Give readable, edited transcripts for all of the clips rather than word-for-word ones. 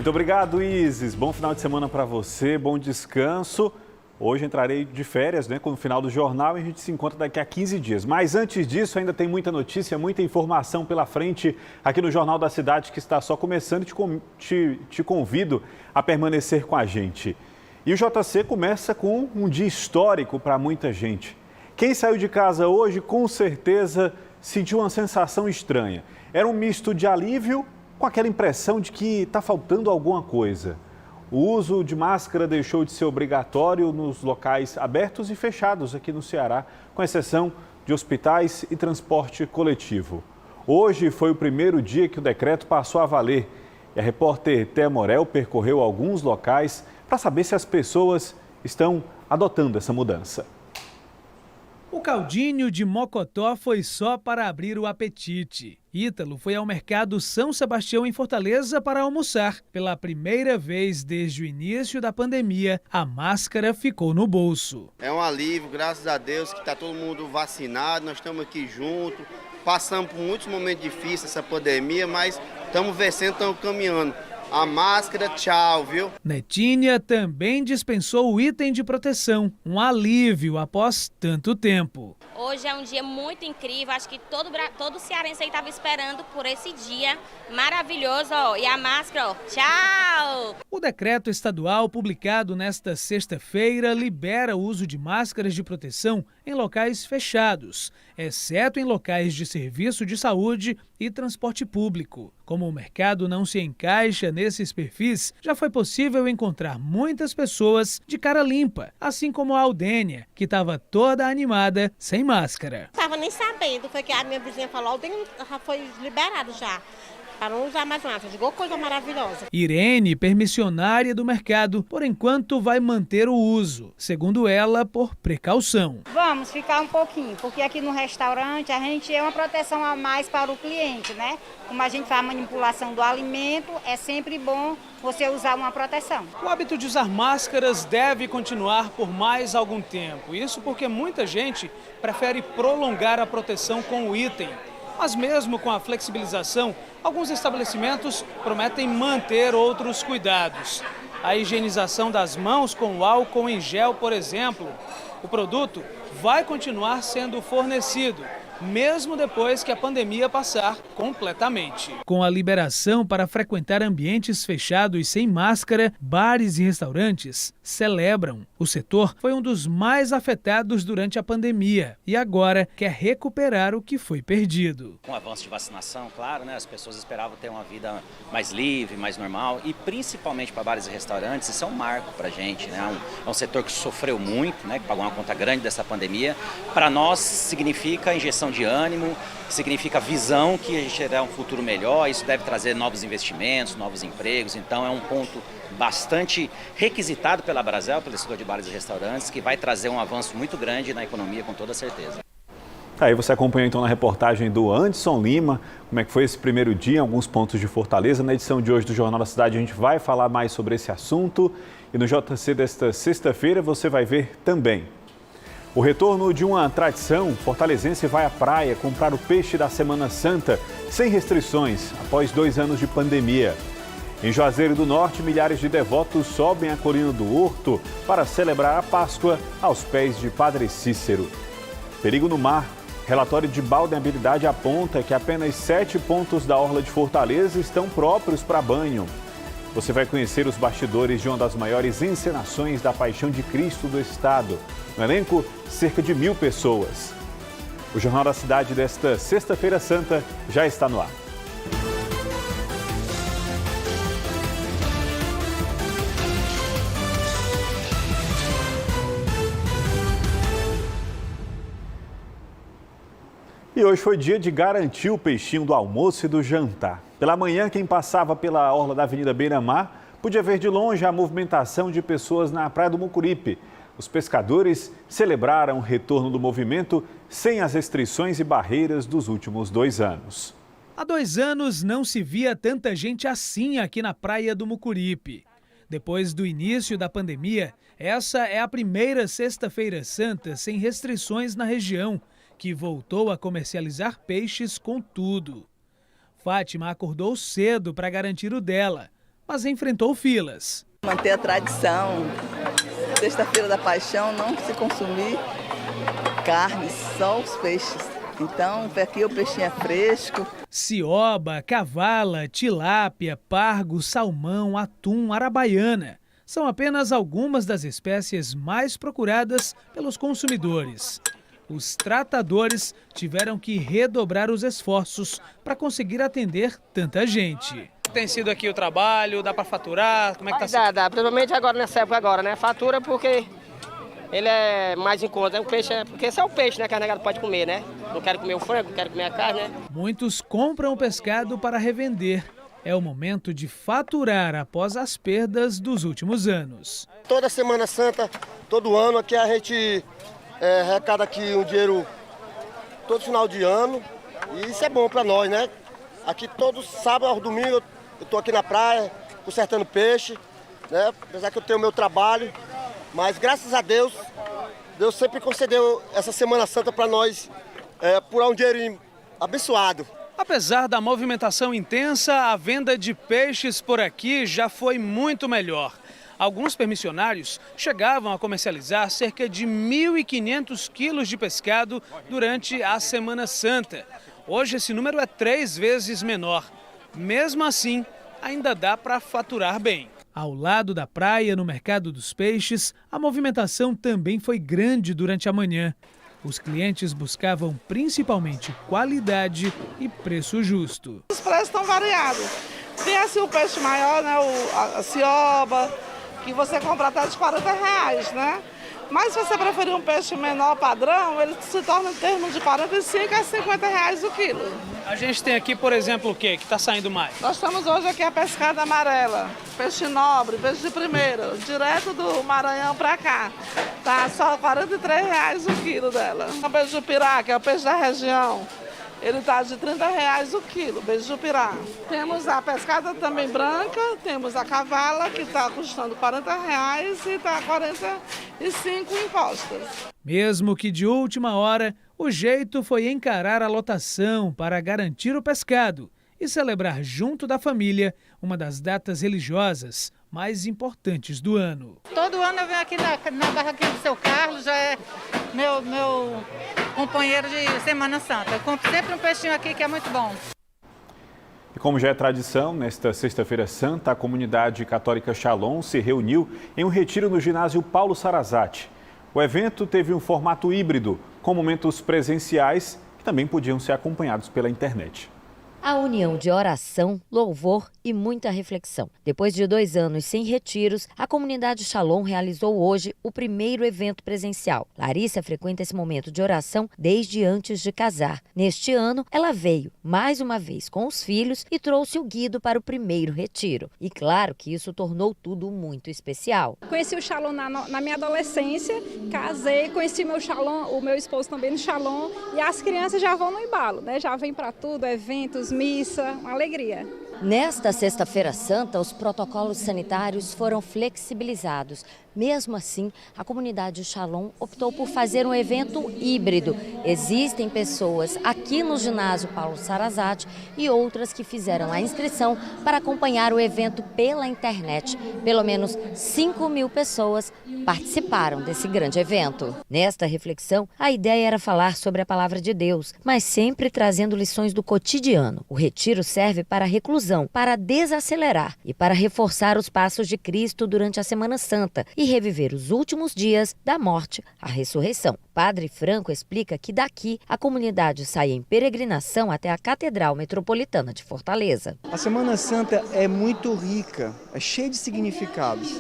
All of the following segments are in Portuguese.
Muito obrigado, Isis. Bom final de semana para você, bom descanso. Hoje entrarei de férias, com o final do jornal, e a gente se encontra daqui a 15 dias. Mas antes disso, ainda tem muita notícia, muita informação pela frente aqui no Jornal da Cidade, que está só começando. Te convido a permanecer com a gente. E o JC começa com um dia histórico para muita gente. Quem saiu de casa hoje, com certeza, sentiu uma sensação estranha. Era um misto de alívio com aquela impressão de que está faltando alguma coisa. O uso de máscara deixou de ser obrigatório nos locais abertos e fechados aqui no Ceará, com exceção de hospitais e transporte coletivo. Hoje foi o primeiro dia que o decreto passou a valer. E a repórter Thea Morel percorreu alguns locais para saber se as pessoas estão adotando essa mudança. O caldinho de mocotó foi só para abrir o apetite. Ítalo foi ao mercado São Sebastião em Fortaleza para almoçar. Pela primeira vez desde o início da pandemia, a máscara ficou no bolso. É um alívio, graças a Deus, que está todo mundo vacinado, nós estamos aqui juntos. Passamos por muitos momentos difíceis essa pandemia, mas estamos vencendo, estamos caminhando. A máscara, tchau, viu? Netinha também dispensou o item de proteção, um alívio após tanto tempo. Hoje é um dia muito incrível, acho que todo cearense aí estava esperando por esse dia maravilhoso, ó. E a máscara, ó, tchau! O decreto estadual publicado nesta sexta-feira libera o uso de máscaras de proteção em locais fechados, exceto em locais de serviço de saúde e transporte público. Como o mercado não se encaixa nesses perfis, já foi possível encontrar muitas pessoas de cara limpa, assim como a Aldênia, que estava toda animada, sem máscara. Não estava nem sabendo, foi que a minha vizinha falou, Aldênia já foi liberado já. Para não usar mais máscara, digo, coisa maravilhosa. Irene, permissionária do mercado, por enquanto vai manter o uso, segundo ela, por precaução. Vamos ficar um pouquinho, porque aqui no restaurante a gente é uma proteção a mais para o cliente, né? Como a gente faz a manipulação do alimento, é sempre bom você usar uma proteção. O hábito de usar máscaras deve continuar por mais algum tempo. Isso porque muita gente prefere prolongar a proteção com o item. Mas mesmo com a flexibilização, alguns estabelecimentos prometem manter outros cuidados. A higienização das mãos com álcool em gel, por exemplo. O produto vai continuar sendo fornecido, mesmo depois que a pandemia passar completamente. Com a liberação para frequentar ambientes fechados sem máscara, bares e restaurantes celebram. O setor foi um dos mais afetados durante a pandemia e agora quer recuperar o que foi perdido. Com o avanço de vacinação, claro, as pessoas esperavam ter uma vida mais livre, mais normal, e principalmente para bares e restaurantes, isso é um marco para a gente, É um setor que sofreu muito, que pagou uma conta grande dessa pandemia. Para nós significa injeção de ânimo, significa visão que a gente terá um futuro melhor, isso deve trazer novos investimentos, novos empregos, então é um ponto bastante requisitado pela Brasel, pelo setor de bares e restaurantes, que vai trazer um avanço muito grande na economia, com toda certeza. Aí você acompanhou então na reportagem do Anderson Lima, como é que foi esse primeiro dia em alguns pontos de Fortaleza. Na edição de hoje do Jornal da Cidade a gente vai falar mais sobre esse assunto e no JC desta sexta-feira você vai ver também. O retorno de uma tradição, fortalezense vai à praia comprar o peixe da Semana Santa sem restrições, após 2 anos de pandemia. Em Juazeiro do Norte, milhares de devotos sobem a colina do Horto para celebrar a Páscoa aos pés de Padre Cícero. Perigo no mar. Relatório de Balneabilidade aponta que apenas 7 pontos da orla de Fortaleza estão próprios para banho. Você vai conhecer os bastidores de uma das maiores encenações da Paixão de Cristo do Estado. No elenco, cerca de 1.000 pessoas. O Jornal da Cidade desta Sexta-feira Santa já está no ar. E hoje foi dia de garantir o peixinho do almoço e do jantar. Pela manhã, quem passava pela orla da Avenida Beira-Mar podia ver de longe a movimentação de pessoas na Praia do Mucuripe. Os pescadores celebraram o retorno do movimento sem as restrições e barreiras dos últimos 2 anos. Há 2 anos não se via tanta gente assim aqui na Praia do Mucuripe. Depois do início da pandemia, essa é a primeira Sexta-feira Santa sem restrições na região, que voltou a comercializar peixes com tudo. Fátima acordou cedo para garantir o dela, mas enfrentou filas. Manter a tradição, sexta-feira da paixão, não se consumir carne, só os peixes. Então, aqui o peixinho é fresco. Cioba, cavala, tilápia, pargo, salmão, atum, arabaiana. São apenas algumas das espécies mais procuradas pelos consumidores. Os tratadores tiveram que redobrar os esforços para conseguir atender tanta gente. Tem sido aqui o trabalho, dá para faturar? Como é que tá? Dá, principalmente agora nessa época agora, né? Fatura porque ele é mais em conta. O peixe porque esse é o peixe, né? Que a negada pode comer, né? Não quero comer o frango, não quero comer a carne, né? Muitos compram o pescado para revender. É o momento de faturar após as perdas dos últimos anos. Toda Semana Santa, todo ano, aqui a gente arrecada aqui um dinheiro todo final de ano. E isso é bom para nós, né? Aqui todo sábado, domingo, eu estou aqui na praia, consertando peixe, né? Apesar que eu tenho o meu trabalho. Mas graças a Deus, Deus sempre concedeu essa Semana Santa para nós por um dinheirinho abençoado. Apesar da movimentação intensa, a venda de peixes por aqui já foi muito melhor. Alguns permissionários chegavam a comercializar cerca de 1.500 quilos de pescado durante a Semana Santa. Hoje esse número é 3 vezes menor. Mesmo assim, ainda dá para faturar bem. Ao lado da praia, no Mercado dos Peixes, a movimentação também foi grande durante a manhã. Os clientes buscavam principalmente qualidade e preço justo. Os preços estão variados. Tem assim o peixe maior, né, a cioba, que você compra até de R$40, né? Mas se você preferir um peixe menor padrão, ele se torna em termos de R$45 a R$50 o quilo. A gente tem aqui, por exemplo, o que está saindo mais? Nós estamos hoje aqui a pescada amarela, peixe nobre, peixe de primeira, direto do Maranhão para cá. Tá só R$43 o quilo dela. O peixe de pirá, que é o peixe da região, ele tá de R$30 o quilo, beijo de pirá. Temos a pescada também branca, temos a cavala, que está custando R$40 e está 45 impostas. Mesmo que de última hora, o jeito foi encarar a lotação para garantir o pescado e celebrar junto da família uma das datas religiosas mais importantes do ano. Todo ano eu venho aqui na barraquinha do seu Carlos, já é meu companheiro de Semana Santa. Eu compro sempre um peixinho aqui que é muito bom. E como já é tradição, nesta sexta-feira santa, a comunidade católica Shalom se reuniu em um retiro no ginásio Paulo Sarazate. O evento teve um formato híbrido, com momentos presenciais que também podiam ser acompanhados pela internet. A união de oração, louvor e muita reflexão. Depois de 2 anos sem retiros, a comunidade Shalom realizou hoje o primeiro evento presencial. Larissa frequenta esse momento de oração desde antes de casar. Neste ano, ela veio, mais uma vez, com os filhos e trouxe o Guido para o primeiro retiro. E claro que isso tornou tudo muito especial. Conheci o Shalom na minha adolescência, casei, conheci o meu esposo também no Shalom e as crianças já vão no embalo, né? Já vêm para tudo, eventos, missa, uma alegria. Nesta sexta-feira santa, os protocolos sanitários foram flexibilizados. Mesmo assim, a comunidade Shalom optou por fazer um evento híbrido. Existem pessoas aqui no ginásio Paulo Sarazate e outras que fizeram a inscrição para acompanhar o evento pela internet. Pelo menos 5.000 pessoas participaram desse grande evento. Nesta reflexão, a ideia era falar sobre a palavra de Deus, mas sempre trazendo lições do cotidiano. O retiro serve para reclusão, para desacelerar e para reforçar os passos de Cristo durante a Semana Santa e reviver os últimos dias da morte à ressurreição. Padre Franco explica que daqui a comunidade sai em peregrinação até a Catedral Metropolitana de Fortaleza. A Semana Santa é muito rica, é cheia de significados.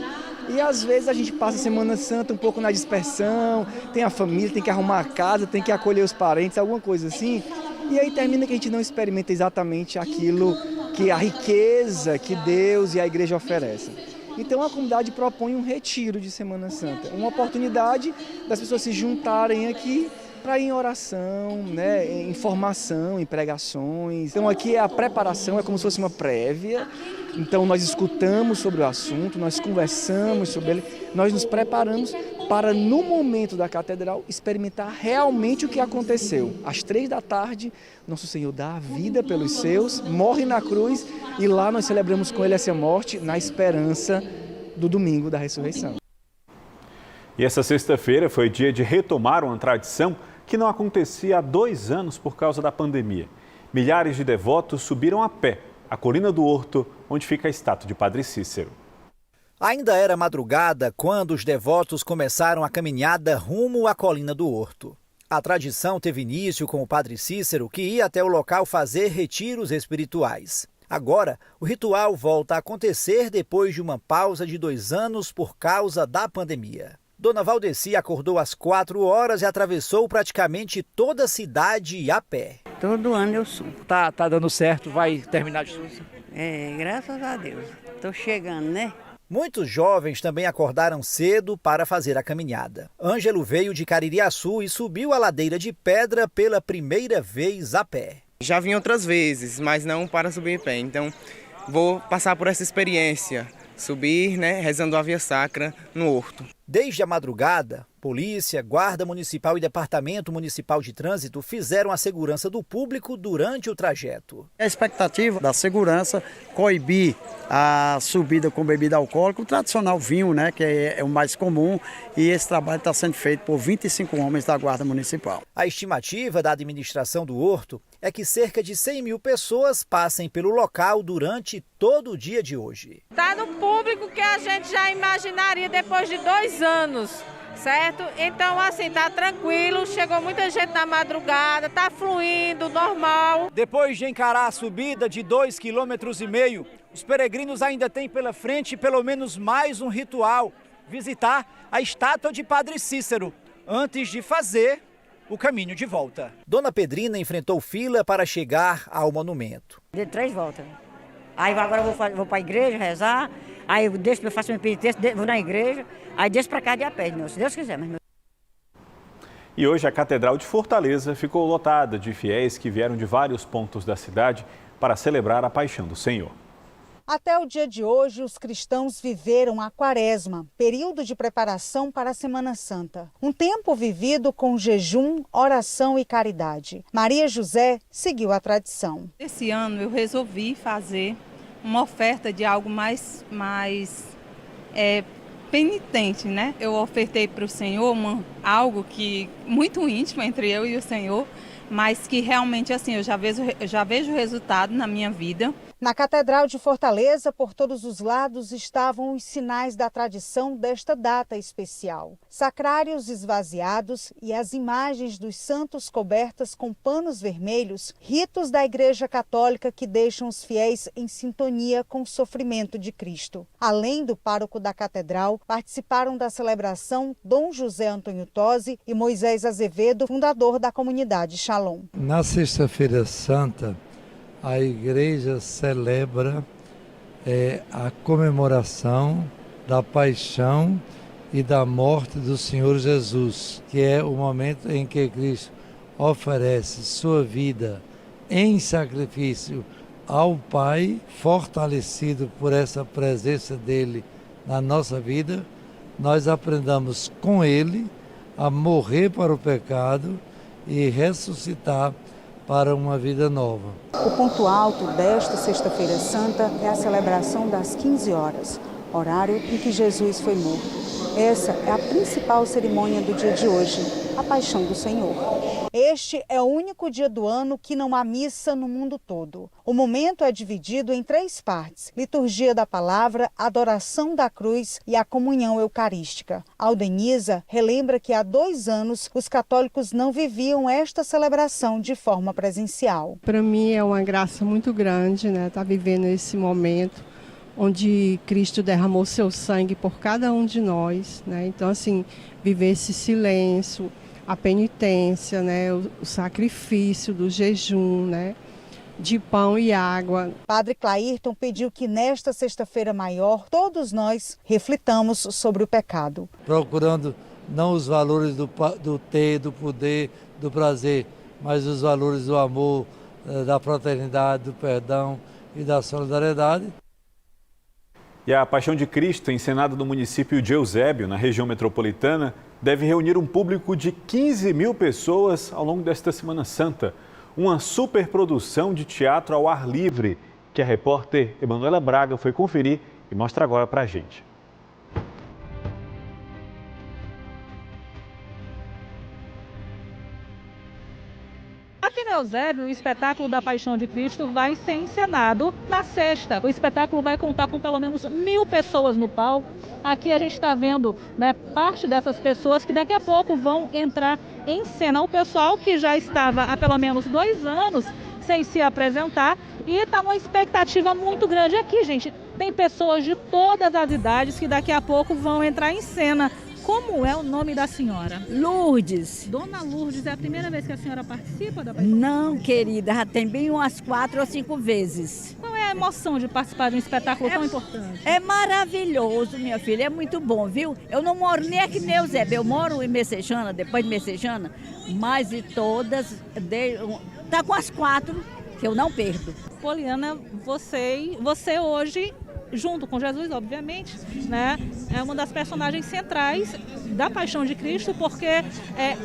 E às vezes a gente passa a Semana Santa um pouco na dispersão, tem a família, tem que arrumar a casa, tem que acolher os parentes, alguma coisa assim. E aí termina que a gente não experimenta exatamente aquilo que a riqueza que Deus e a igreja oferecem. Então a comunidade propõe um retiro de Semana Santa, uma oportunidade das pessoas se juntarem aqui para ir em oração, né, em formação, em pregações. Então aqui a preparação é como se fosse uma prévia, então nós escutamos sobre o assunto, nós conversamos sobre ele, nós nos preparamos para no momento da catedral experimentar realmente o que aconteceu. Às 3 da tarde, Nosso Senhor dá a vida pelos seus, morre na cruz e lá nós celebramos com Ele essa morte na esperança do domingo da ressurreição. E essa sexta-feira foi dia de retomar uma tradição que não acontecia há 2 anos por causa da pandemia. Milhares de devotos subiram a pé a Colina do Horto, onde fica a estátua de Padre Cícero. Ainda era madrugada quando os devotos começaram a caminhada rumo à Colina do Horto. A tradição teve início com o Padre Cícero, que ia até o local fazer retiros espirituais. Agora, o ritual volta a acontecer depois de uma pausa de 2 anos por causa da pandemia. Dona Valdeci acordou às 4 horas e atravessou praticamente toda a cidade a pé. Todo ano eu subo. Tá dando certo, vai terminar de subir? Graças a Deus. Tô chegando, né? Muitos jovens também acordaram cedo para fazer a caminhada. Ângelo veio de Caririaçu e subiu a ladeira de pedra pela primeira vez a pé. Já vim outras vezes, mas não para subir em pé. Então, vou passar por essa experiência. Subir, rezando a Via Sacra no Horto. Desde a madrugada, polícia, guarda municipal e departamento municipal de trânsito fizeram a segurança do público durante o trajeto. A expectativa da segurança coibir a subida com bebida alcoólica, o tradicional vinho, que é o mais comum, e esse trabalho está sendo feito por 25 homens da guarda municipal. A estimativa da administração do Horto é que cerca de 100 mil pessoas passem pelo local durante todo o dia de hoje. Está no público que a gente já imaginaria depois de 2 anos, certo? Então, assim, tá tranquilo, chegou muita gente na madrugada, tá fluindo, normal. Depois de encarar a subida de 2,5 km, os peregrinos ainda têm pela frente pelo menos mais um ritual: visitar a estátua de Padre Cícero, antes de fazer o caminho de volta. Dona Pedrina enfrentou fila para chegar ao monumento. Dei 3 voltas. Aí agora eu vou para a igreja rezar, aí eu faço minha penitência, vou na igreja, aí desço para cá de a pé, se Deus quiser. E hoje a Catedral de Fortaleza ficou lotada de fiéis que vieram de vários pontos da cidade para celebrar a Paixão do Senhor. Até o dia de hoje, os cristãos viveram a Quaresma, período de preparação para a Semana Santa. Um tempo vivido com jejum, oração e caridade. Maria José seguiu a tradição. Esse ano eu resolvi fazer uma oferta de algo mais penitente, né? Eu ofertei para o Senhor algo que muito íntimo entre eu e o Senhor, mas que realmente assim eu já vejo o resultado na minha vida. Na Catedral de Fortaleza, por todos os lados, estavam os sinais da tradição desta data especial. Sacrários esvaziados e as imagens dos santos cobertas com panos vermelhos, ritos da Igreja Católica que deixam os fiéis em sintonia com o sofrimento de Cristo. Além do pároco da Catedral, participaram da celebração Dom José Antônio Tosi e Moisés Azevedo, fundador da comunidade Shalom. Na Sexta-feira Santa, a igreja celebra a comemoração da paixão e da morte do Senhor Jesus, que é o momento em que Cristo oferece sua vida em sacrifício ao Pai, fortalecido por essa presença dele na nossa vida. Nós aprendamos com ele a morrer para o pecado e ressuscitar para uma vida nova. O ponto alto desta Sexta-feira Santa é a celebração das 15 horas, horário em que Jesus foi morto. Essa é a principal cerimônia do dia de hoje, a Paixão do Senhor. Este é o único dia do ano que não há missa no mundo todo. O momento é dividido em 3 partes: liturgia da palavra, adoração da cruz e a comunhão eucarística. Aldenisa relembra que há 2 anos os católicos não viviam esta celebração de forma presencial. Para mim é uma graça muito grande, estar vivendo esse momento onde Cristo derramou seu sangue por cada um de nós, Então, assim, viver esse silêncio, a penitência, o sacrifício do jejum, de pão e água. Padre Clairton pediu que nesta Sexta-feira Maior todos nós reflitamos sobre o pecado. Procurando não os valores do ter, do poder, do prazer, mas os valores do amor, da fraternidade, do perdão e da solidariedade. E a Paixão de Cristo, encenada no município de Eusébio, na região metropolitana, deve reunir um público de 15 mil pessoas ao longo desta Semana Santa. Uma superprodução de teatro ao ar livre, que a repórter Emanuela Braga foi conferir e mostra agora pra gente. Aqui no Eusébio, o espetáculo da Paixão de Cristo vai ser encenado na sexta. O espetáculo vai contar com pelo menos 1.000 pessoas no palco. Aqui a gente está vendo, né, parte dessas pessoas que daqui a pouco vão entrar em cena. O pessoal que já estava há pelo menos 2 anos sem se apresentar e está uma expectativa muito grande aqui, gente. Tem pessoas de todas as idades que daqui a pouco vão entrar em cena. Como é o nome da senhora? Lourdes. Dona Lourdes, é a primeira vez que a senhora participa da Paixão? Não, querida, já tem bem umas 4 ou 5 vezes. Qual é a emoção de participar de um espetáculo tão importante? É maravilhoso, minha filha, é muito bom, viu? Eu não moro nem aqui em Eusébio, eu moro em Messejana, depois de Messejana, mas de todas, tá com as 4 que eu não perdo. Poliana, você hoje, junto com Jesus, obviamente, né, é uma das personagens centrais da Paixão de Cristo, porque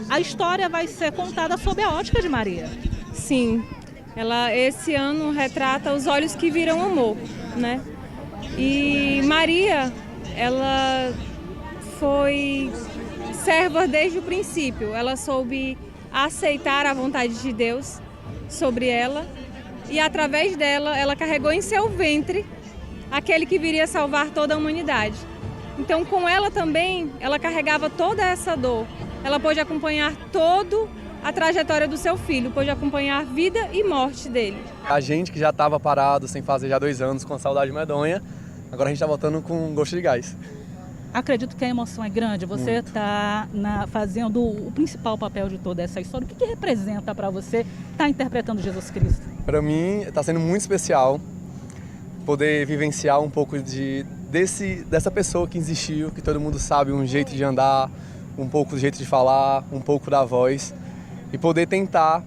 a história vai ser contada sob a ótica de Maria. Sim, ela esse ano retrata os olhos que viram amor, né? E Maria, ela foi serva desde o princípio, ela soube aceitar a vontade de Deus sobre ela e através dela, ela carregou em seu ventre aquele que viria salvar toda a humanidade. Então, com ela também, ela carregava toda essa dor. Ela pôde acompanhar toda a trajetória do seu filho, pôde acompanhar a vida e morte dele. A gente que já estava parado, sem fazer já 2 anos, com saudade medonha, agora a gente está voltando com gosto de gás. Acredito que a emoção é grande. Você está fazendo o principal papel de toda essa história. O que representa para você estar interpretando Jesus Cristo? Para mim, está sendo muito especial poder vivenciar um pouco dessa pessoa que existiu, que todo mundo sabe um jeito de andar, um pouco do jeito de falar, um pouco da voz, e poder tentar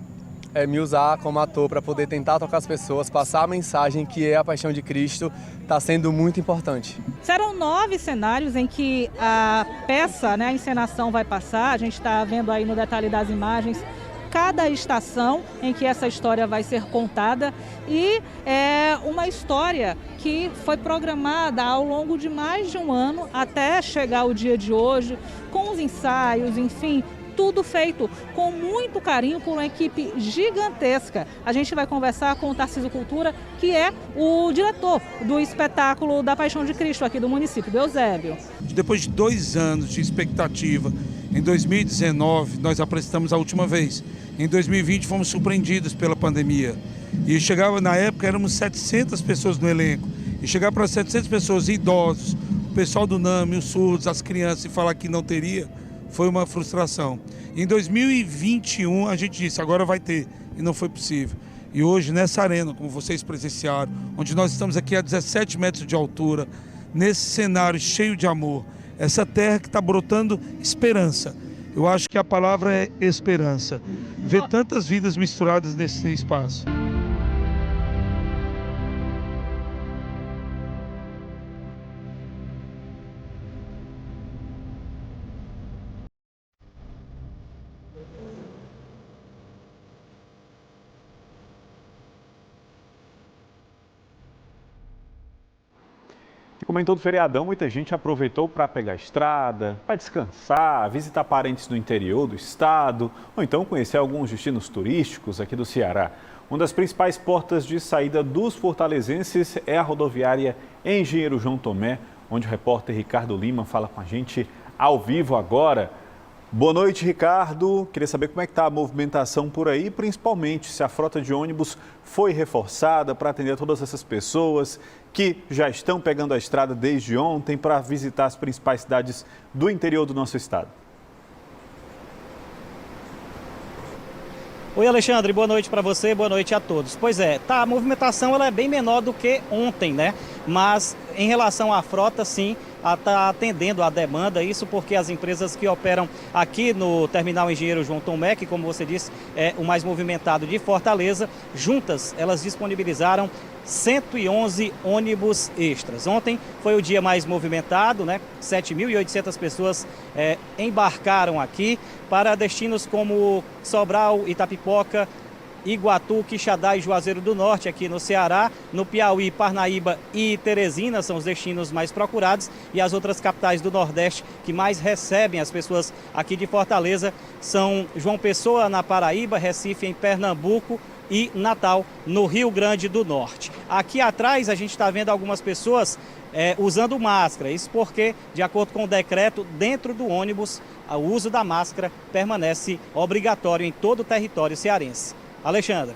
me usar como ator para poder tentar tocar as pessoas, passar a mensagem que é a Paixão de Cristo, está sendo muito importante. Serão 9 cenários em que a peça, né, a encenação vai passar. A gente está vendo aí no detalhe das imagens cada estação em que essa história vai ser contada, e é uma história que foi programada ao longo de mais de 1 ano até chegar o dia de hoje, com os ensaios, enfim, tudo feito com muito carinho por uma equipe gigantesca. A gente vai conversar com o Tarcísio Cultura, que é o diretor do espetáculo da Paixão de Cristo aqui do município de Eusébio. Depois de 2 anos de expectativa, em 2019 nós apresentamos a última vez. Em 2020 fomos surpreendidos pela pandemia. E chegava, na época, éramos 700 pessoas no elenco. E chegar para 700 pessoas, idosos, o pessoal do NAMI, os surdos, as crianças, e falar que não teria, foi uma frustração. Em 2021 a gente disse, agora vai ter, e não foi possível. E hoje, nessa arena, como vocês presenciaram, onde nós estamos aqui a 17 metros de altura, nesse cenário cheio de amor, essa terra que está brotando esperança. Eu acho que a palavra é esperança. Ver tantas vidas misturadas nesse espaço. Como em todo feriadão, muita gente aproveitou para pegar a estrada, para descansar, visitar parentes no interior do estado, ou então conhecer alguns destinos turísticos aqui do Ceará. Uma das principais portas de saída dos fortalezenses é a rodoviária Engenheiro João Tomé, onde o repórter Ricardo Lima fala com a gente ao vivo agora. Boa noite, Ricardo. Queria saber como é que está a movimentação por aí, principalmente se a frota de ônibus foi reforçada para atender todas essas pessoas que já estão pegando a estrada desde ontem para visitar as principais cidades do interior do nosso estado. Oi, Alexandre, boa noite para você, boa noite a todos. Pois é, a movimentação ela é bem menor do que ontem, né? Mas Em relação à frota, sim, está atendendo à demanda, isso porque as empresas que operam aqui no Terminal Engenheiro João Tomé, que, como você disse, é o mais movimentado de Fortaleza, juntas elas disponibilizaram 111 ônibus extras. Ontem foi o dia mais movimentado, né? 7.800 pessoas embarcaram aqui para destinos como Sobral, Itapipoca, Iguatu, Quixadá e Juazeiro do Norte, aqui no Ceará. No Piauí, Parnaíba e Teresina são os destinos mais procurados, e as outras capitais do Nordeste que mais recebem as pessoas aqui de Fortaleza são João Pessoa, na Paraíba, Recife, em Pernambuco, e Natal, no Rio Grande do Norte. Aqui atrás a gente está vendo algumas pessoas usando máscara, isso porque, de acordo com o decreto, dentro do ônibus, o uso da máscara permanece obrigatório em todo o território cearense. Alexandre.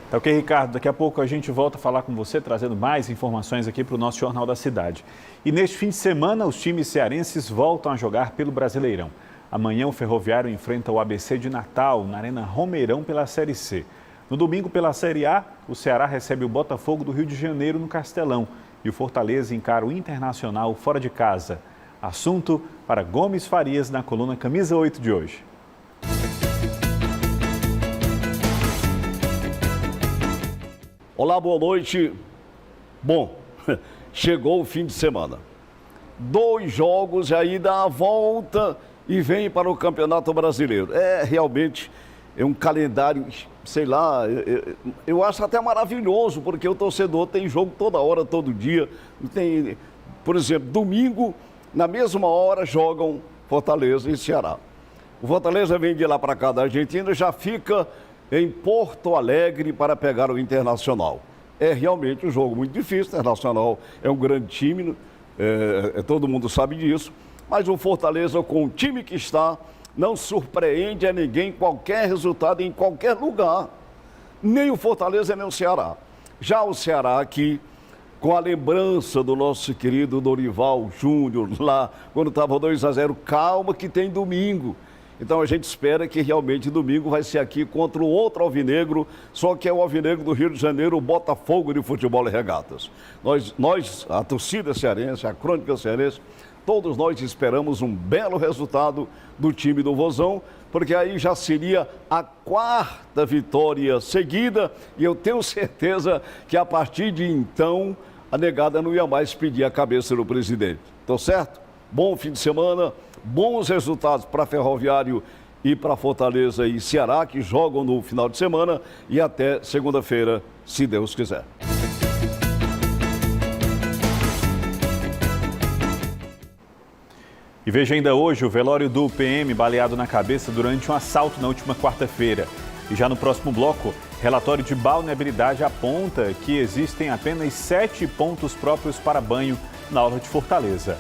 Tá ok, Ricardo. Daqui a pouco a gente volta a falar com você, trazendo mais informações aqui para o nosso Jornal da Cidade. E neste fim de semana, os times cearenses voltam a jogar pelo Brasileirão. Amanhã o Ferroviário enfrenta o ABC de Natal, na Arena Romeirão, pela Série C. No domingo, pela Série A, o Ceará recebe o Botafogo do Rio de Janeiro no Castelão e o Fortaleza encara o Internacional fora de casa. Assunto para Gomes Farias na coluna Camisa 8 de hoje. Olá, boa noite. Bom, chegou o fim de semana. 2 jogos e aí dá a volta e vem para o Campeonato Brasileiro. Realmente é um calendário, sei lá, eu acho até maravilhoso, porque o torcedor tem jogo toda hora, todo dia. Tem, por exemplo, domingo, na mesma hora, jogam Fortaleza e Ceará. O Fortaleza vem de lá para cá da Argentina, já fica em Porto Alegre para pegar o Internacional. É realmente um jogo muito difícil, o Internacional é um grande time, todo mundo sabe disso, mas o Fortaleza, com o time que está, não surpreende a ninguém qualquer resultado em qualquer lugar. Nem o Fortaleza, nem o Ceará. Já o Ceará aqui, com a lembrança do nosso querido Dorival Júnior, lá, quando estava 2-0, calma que tem domingo. Então a gente espera que realmente domingo vai ser aqui contra o outro alvinegro, só que é o alvinegro do Rio de Janeiro, o Botafogo de Futebol e Regatas. Nós, a torcida cearense, a crônica cearense, todos nós esperamos um belo resultado do time do Vozão, porque aí já seria a 4ª vitória seguida e eu tenho certeza que a partir de então a negada não ia mais pedir a cabeça do presidente. Tá certo? Bom fim de semana, bons resultados para Ferroviário e para Fortaleza e Ceará, que jogam no final de semana, e até segunda-feira, se Deus quiser. E veja ainda hoje o velório do PM baleado na cabeça durante um assalto na última quarta-feira. E já no próximo bloco, relatório de balneabilidade aponta que existem apenas 7 pontos próprios para banho na orla de Fortaleza.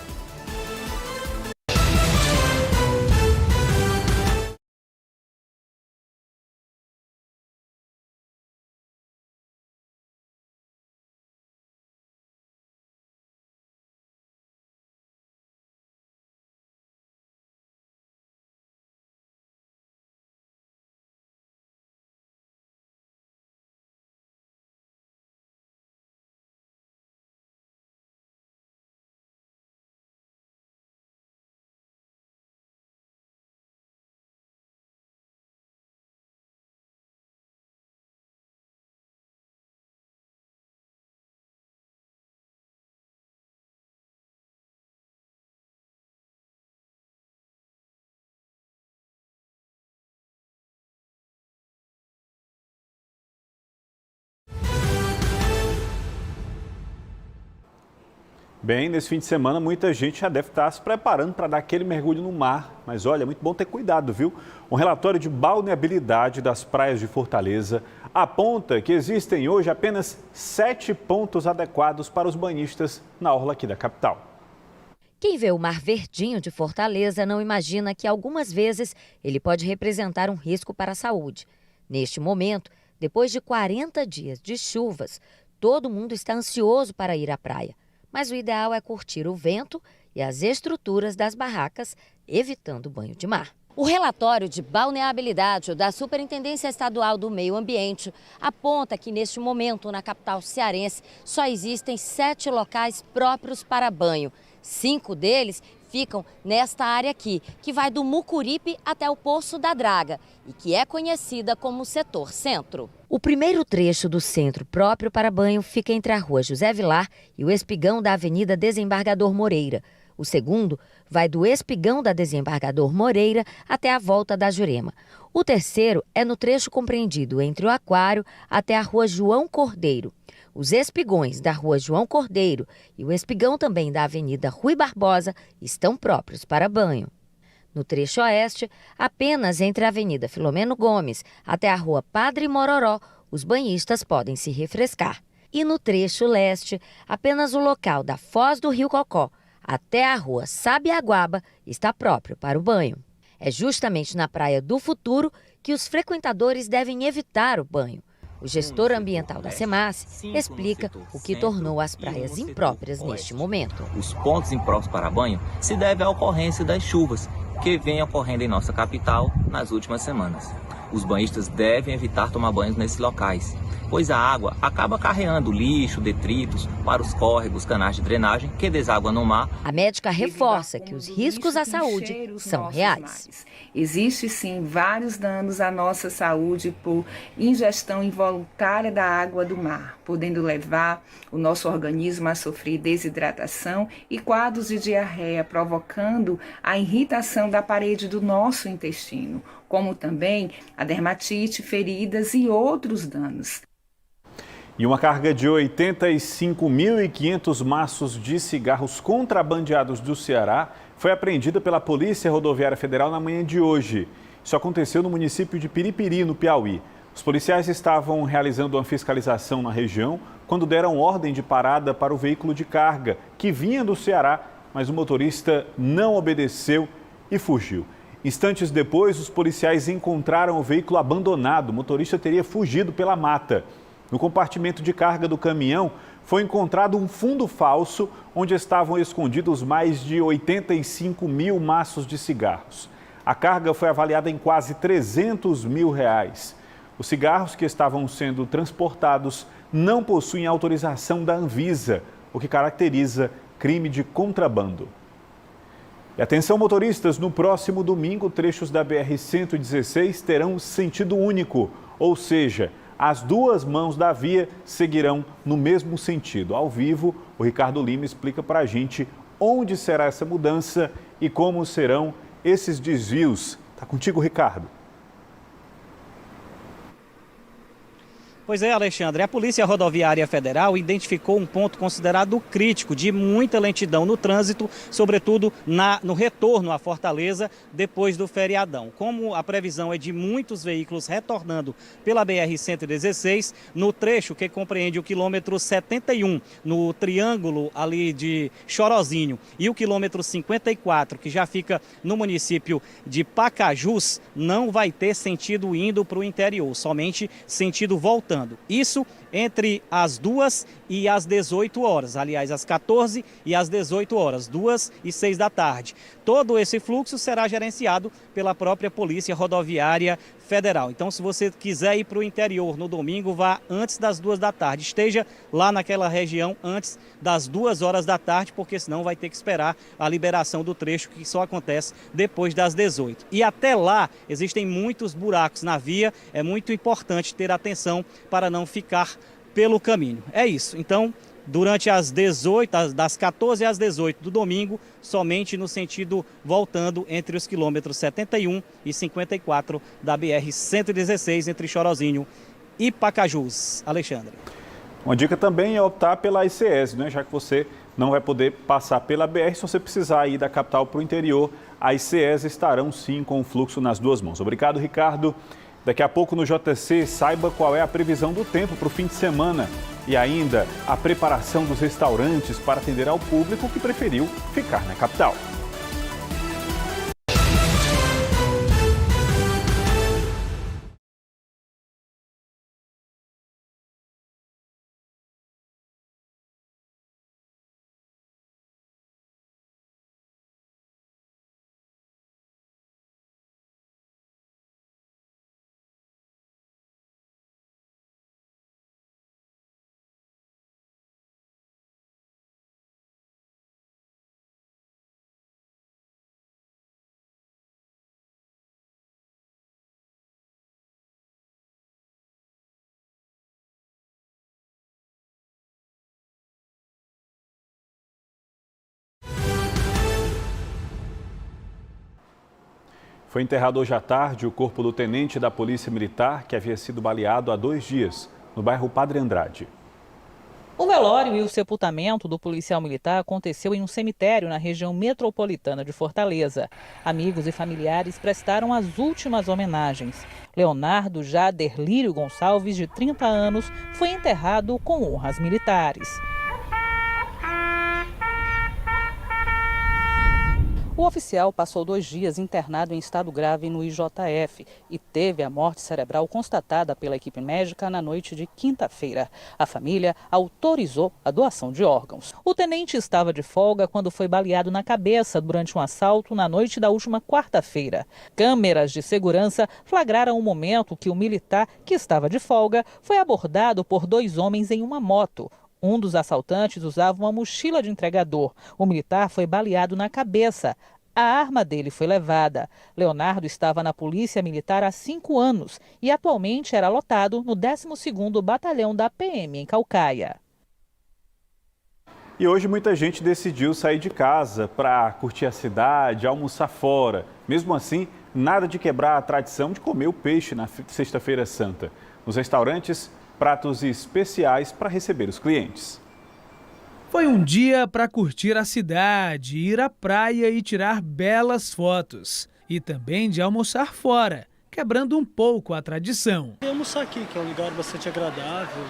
Bem, nesse fim de semana muita gente já deve estar se preparando para dar aquele mergulho no mar. Mas olha, é muito bom ter cuidado, viu? Um relatório de balneabilidade das praias de Fortaleza aponta que existem hoje apenas 7 pontos adequados para os banhistas na orla aqui da capital. Quem vê o mar verdinho de Fortaleza não imagina que algumas vezes ele pode representar um risco para a saúde. Neste momento, depois de 40 dias de chuvas, todo mundo está ansioso para ir à praia. Mas o ideal é curtir o vento e as estruturas das barracas, evitando o banho de mar. O relatório de balneabilidade da Superintendência Estadual do Meio Ambiente aponta que, neste momento, na capital cearense, só existem 7 locais próprios para banho. 5 deles ficam nesta área aqui, que vai do Mucuripe até o Poço da Draga e que é conhecida como Setor Centro. O primeiro trecho do centro próprio para banho fica entre a Rua José Vilar e o espigão da Avenida Desembargador Moreira. O segundo vai do espigão da Desembargador Moreira até a volta da Jurema. O terceiro é no trecho compreendido entre o Aquário até a Rua João Cordeiro. Os espigões da Rua João Cordeiro e o espigão também da Avenida Rui Barbosa estão próprios para banho. No trecho oeste, apenas entre a Avenida Filomeno Gomes até a Rua Padre Mororó, os banhistas podem se refrescar. E no trecho leste, apenas o local da Foz do Rio Cocó até a Rua Sabiaguaba está próprio para o banho. É justamente na Praia do Futuro que os frequentadores devem evitar o banho. O gestor ambiental da SEMASSE explica o que tornou as praias impróprias neste momento. Os pontos impróprios para banho se devem à ocorrência das chuvas que vêm ocorrendo em nossa capital nas últimas semanas. Os banhistas devem evitar tomar banhos nesses locais, pois a água acaba carreando lixo, detritos para os córregos, canais de drenagem que desaguam no mar. A médica reforça que os riscos à saúde são reais. Existe sim vários danos à nossa saúde por ingestão involuntária da água do mar, podendo levar o nosso organismo a sofrer desidratação e quadros de diarreia, provocando a irritação da parede do nosso intestino, como também a dermatite, feridas e outros danos. E uma carga de 85.500 maços de cigarros contrabandeados do Ceará foi apreendida pela Polícia Rodoviária Federal na manhã de hoje. Isso aconteceu no município de Piripiri, no Piauí. Os policiais estavam realizando uma fiscalização na região quando deram ordem de parada para o veículo de carga, que vinha do Ceará, mas o motorista não obedeceu e fugiu. Instantes depois, os policiais encontraram o veículo abandonado. O motorista teria fugido pela mata. No compartimento de carga do caminhão, foi encontrado um fundo falso onde estavam escondidos mais de 85 mil maços de cigarros. A carga foi avaliada em quase 300 mil reais. Os cigarros que estavam sendo transportados não possuem autorização da Anvisa, o que caracteriza crime de contrabando. E atenção, motoristas, no próximo domingo, trechos da BR-116 terão sentido único, ou seja, as duas mãos da via seguirão no mesmo sentido. Ao vivo, o Ricardo Lima explica para a gente onde será essa mudança e como serão esses desvios. Está contigo, Ricardo. Pois é, Alexandre, a Polícia Rodoviária Federal identificou um ponto considerado crítico de muita lentidão no trânsito, sobretudo no retorno à Fortaleza depois do feriadão. Como a previsão é de muitos veículos retornando pela BR-116, no trecho que compreende o quilômetro 71, no triângulo ali de Chorozinho, e o quilômetro 54, que já fica no município de Pacajus, não vai ter sentido indo para o interior, somente sentido voltando. Isso entre as 2 e as 18 horas, aliás, às 14 e às 18 horas, 2 e 6 da tarde. Todo esse fluxo será gerenciado pela própria Polícia Rodoviária Federal. Então, se você quiser ir para o interior no domingo, vá antes das 2 da tarde. Esteja lá naquela região antes das 2 horas da tarde, porque senão vai ter que esperar a liberação do trecho, que só acontece depois das 18. E até lá, existem muitos buracos na via, é muito importante ter atenção para não ficar pelo caminho. É isso. Então, durante as 18, das 14 às 18 do domingo, somente no sentido voltando entre os quilômetros 71 e 54 da BR-116, entre Chorozinho e Pacajus. Alexandre. Uma dica também é optar pela ICS, né? Já que você não vai poder passar pela BR, se você precisar ir da capital para o interior, a ICS estarão sim com o fluxo nas duas mãos. Obrigado, Ricardo. Daqui a pouco no JC, saiba qual é a previsão do tempo para o fim de semana e ainda a preparação dos restaurantes para atender ao público que preferiu ficar na capital. Foi enterrado hoje à tarde o corpo do tenente da Polícia Militar que havia sido baleado há 2 dias, no bairro Padre Andrade. O velório e o sepultamento do policial militar aconteceu em um cemitério na região metropolitana de Fortaleza. Amigos e familiares prestaram as últimas homenagens. Leonardo Jader Lírio Gonçalves, de 30 anos, foi enterrado com honras militares. O oficial passou 2 dias internado em estado grave no IJF e teve a morte cerebral constatada pela equipe médica na noite de quinta-feira. A família autorizou a doação de órgãos. O tenente estava de folga quando foi baleado na cabeça durante um assalto na noite da última quarta-feira. Câmeras de segurança flagraram o momento que o militar, que estava de folga, foi abordado por 2 homens em uma moto. Um dos assaltantes usava uma mochila de entregador. O militar foi baleado na cabeça. A arma dele foi levada. Leonardo estava na Polícia Militar há 5 anos e atualmente era lotado no 12º Batalhão da PM em Caucaia. E hoje muita gente decidiu sair de casa para curtir a cidade, almoçar fora. Mesmo assim, nada de quebrar a tradição de comer o peixe na Sexta-feira Santa. Nos restaurantes, pratos especiais para receber os clientes. Foi um dia para curtir a cidade, ir à praia e tirar belas fotos. E também de almoçar fora, quebrando um pouco a tradição. Almoçar aqui, que é um lugar bastante agradável,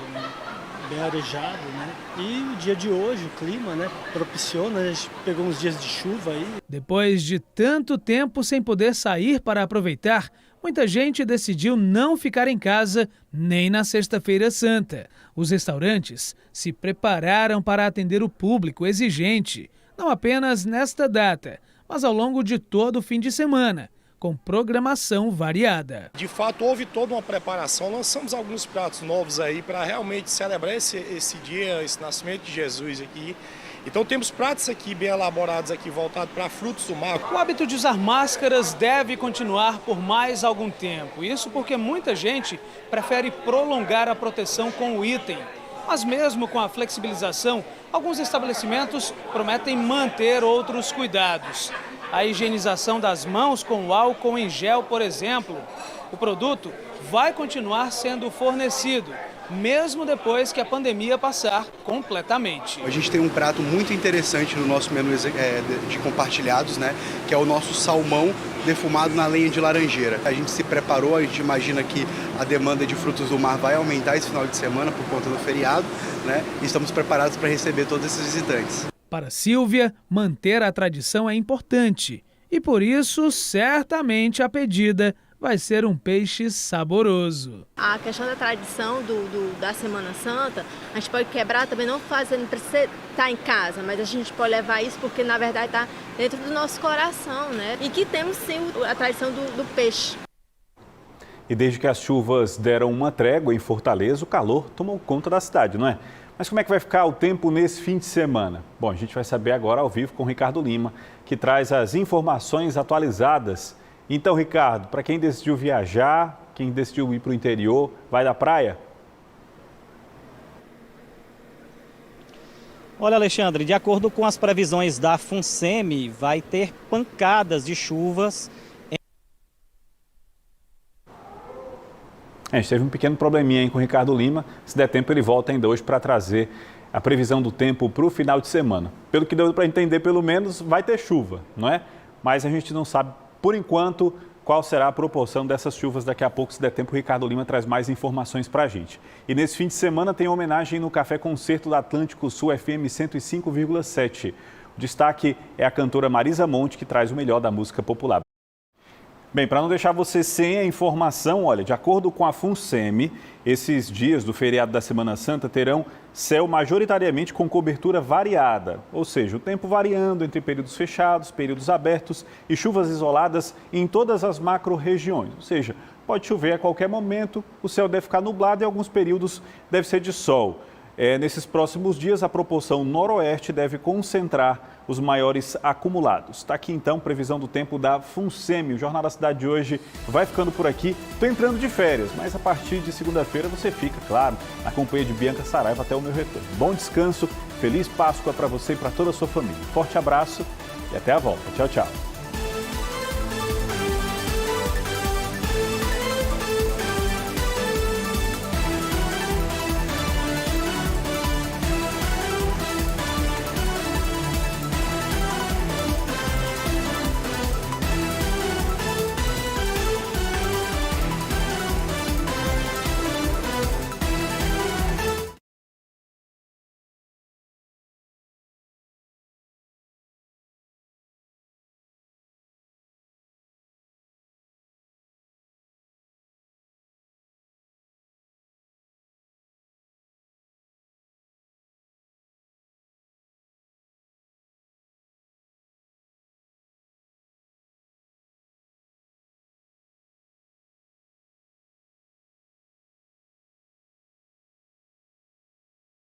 bem arejado, né? E o dia de hoje, o clima, né, propiciona, a gente pegou uns dias de chuva aí. Depois de tanto tempo sem poder sair para aproveitar, muita gente decidiu não ficar em casa nem na Sexta-feira Santa. Os restaurantes se prepararam para atender o público exigente, não apenas nesta data, mas ao longo de todo o fim de semana, com programação variada. De fato, houve toda uma preparação. Lançamos alguns pratos novos aí para realmente celebrar esse dia, esse nascimento de Jesus aqui. Então temos pratos aqui bem elaborados aqui voltados para frutos do mar. O hábito de usar máscaras deve continuar por mais algum tempo. Isso porque muita gente prefere prolongar a proteção com o item. Mas mesmo com a flexibilização, alguns estabelecimentos prometem manter outros cuidados. A higienização das mãos com álcool em gel, por exemplo. O produto vai continuar sendo fornecido, mesmo depois que a pandemia passar completamente. A gente tem um prato muito interessante no nosso menu de compartilhados, né? Que é o nosso salmão defumado na lenha de laranjeira. A gente se preparou, a gente imagina que a demanda de frutos do mar vai aumentar esse final de semana por conta do feriado, né? E estamos preparados para receber todos esses visitantes. Para Silvia, manter a tradição é importante e por isso, certamente, a pedida vai ser um peixe saboroso. A questão da tradição da Semana Santa, a gente pode quebrar também, não precisa estar em casa, mas a gente pode levar isso porque, na verdade, está dentro do nosso coração, né? E que temos, sim, a tradição do peixe. E desde que as chuvas deram uma trégua em Fortaleza, o calor tomou conta da cidade, não é? Mas como é que vai ficar o tempo nesse fim de semana? Bom, a gente vai saber agora ao vivo com o Ricardo Lima, que traz as informações atualizadas. Então, Ricardo, para quem decidiu viajar, quem decidiu ir para o interior, vai da praia? Olha, Alexandre, de acordo com as previsões da FUNSEMI, vai ter pancadas de chuvas. A gente teve um pequeno probleminha aí com o Ricardo Lima. Se der tempo, ele volta ainda hoje para trazer a previsão do tempo para o final de semana. Pelo que deu para entender, pelo menos, vai ter chuva, não é? Mas a gente não sabe, por enquanto, qual será a proporção dessas chuvas. Daqui a pouco, se der tempo, o Ricardo Lima traz mais informações para a gente. E nesse fim de semana tem homenagem no Café Concerto da Atlântico Sul FM 105,7. O destaque é a cantora Marisa Monte, que traz o melhor da música popular. Bem, para não deixar você sem a informação, olha, de acordo com a FUNSEMI, esses dias do feriado da Semana Santa terão céu majoritariamente com cobertura variada, ou seja, o tempo variando entre períodos fechados, períodos abertos e chuvas isoladas em todas as macro-regiões, ou seja, pode chover a qualquer momento, o céu deve ficar nublado e alguns períodos deve ser de sol. Nesses próximos dias, a proporção noroeste deve concentrar os maiores acumulados. Está aqui, então, previsão do tempo da FUNSEMI. O Jornal da Cidade de hoje vai ficando por aqui. Estou entrando de férias, mas a partir de segunda-feira você fica, claro, na companhia de Bianca Saraiva até o meu retorno. Bom descanso, feliz Páscoa para você e para toda a sua família. Forte abraço e até a volta. Tchau, tchau.